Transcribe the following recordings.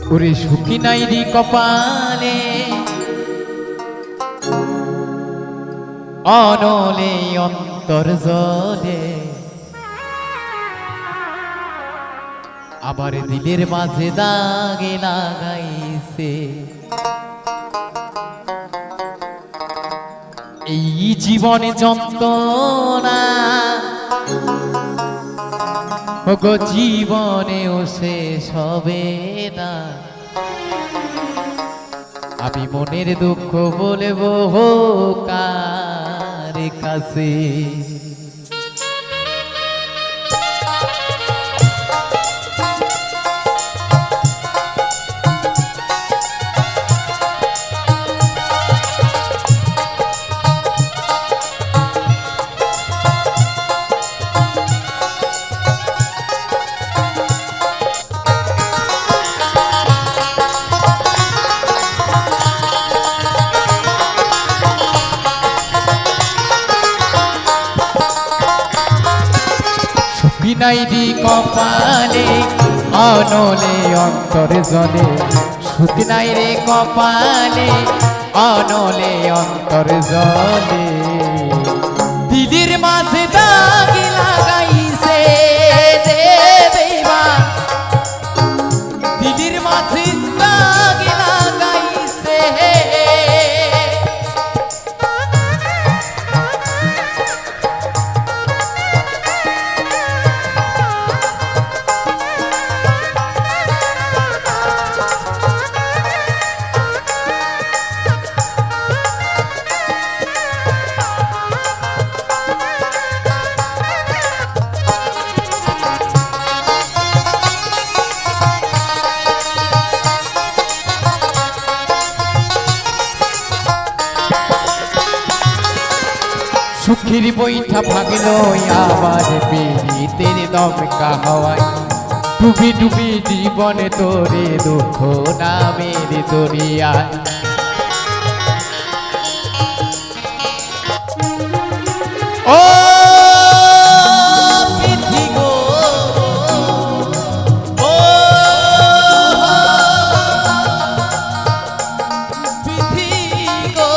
ওরে সুখী নাই রে কপালে অনলে অন্তর জলে আবার দিলের মাঝে দাগে লাগাইছে এই জীবনে যন্ত্রণা ওগো জীবনেও শেষ হবে না আমি মনের দুঃখ বলবো কার কাছে বিনাইরি কপালে অনলে অন্তর জলে সুখ নাই রে কপালে অনলে অন্তর জলে দিদির মাঝে দাগ লাগাইছে দেবা দিদির মাঝে দাগ লাগাইছে সুখের বৈঠা ভাগলো আবার পীড়িতের দমকা হওয়ায় ডুবি ডুবি জীবনে তোরে দুঃখ নামের দরিয়ায় ও পৃথি গো ও পৃথি গো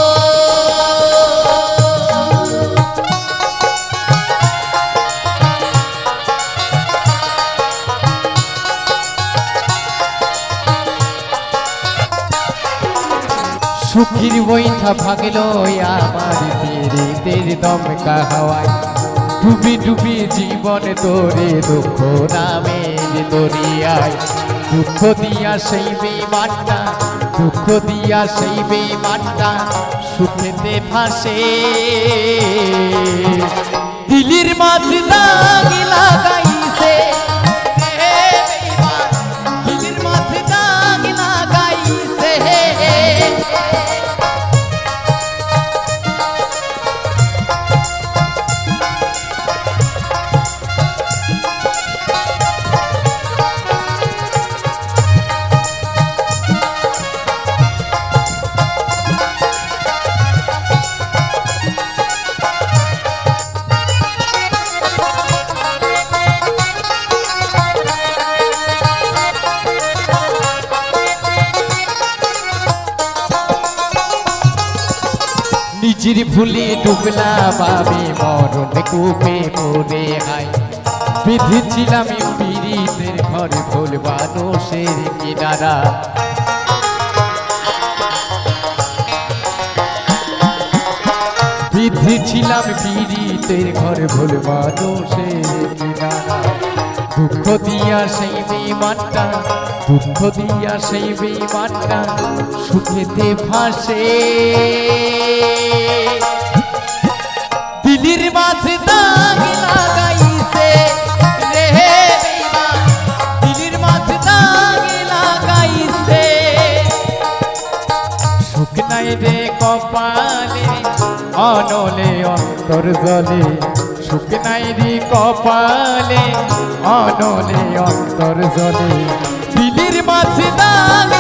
সুখীর বৈঠা ভাগলো আমার পীড়িতের দমকা হাওয়ায় ডুবি ডুবি জীবন তোরে দুঃখ নামের দরিয়ায় দুঃখ দিয়া সেই বেমানটা দুঃখ দিয়া সেই বেমানটা সুখেতে ভাসে দিলির মাঝে দাগ লাগাইছে দিলির মাঝে দাগ লাগাইছে নিজের ভুলে ডুবলাম আমি মরণ কূপে পড়ে হাই বেঁধেছিলাম পীড়িতের ঘর ভুল মানুষের কিনারা বেঁধেছিলাম পীড়িতের ঘর ভুল মানুষের কিনারা দুঃখ দিয়া সেই বেমানটা দুঃখ দিয়া সেই বেমানটা সুখেতে ভাসে দিলির মাঝে দাগ লাগাইছে রে বেঈমান দিলির মাঝে দাগ লাগাইছে সুখ নাই রে কপালে অনলে অন্তর জলে সুখ নাই রে কপালে অনলে অন্তর জলে দিলির মাঝে দাগ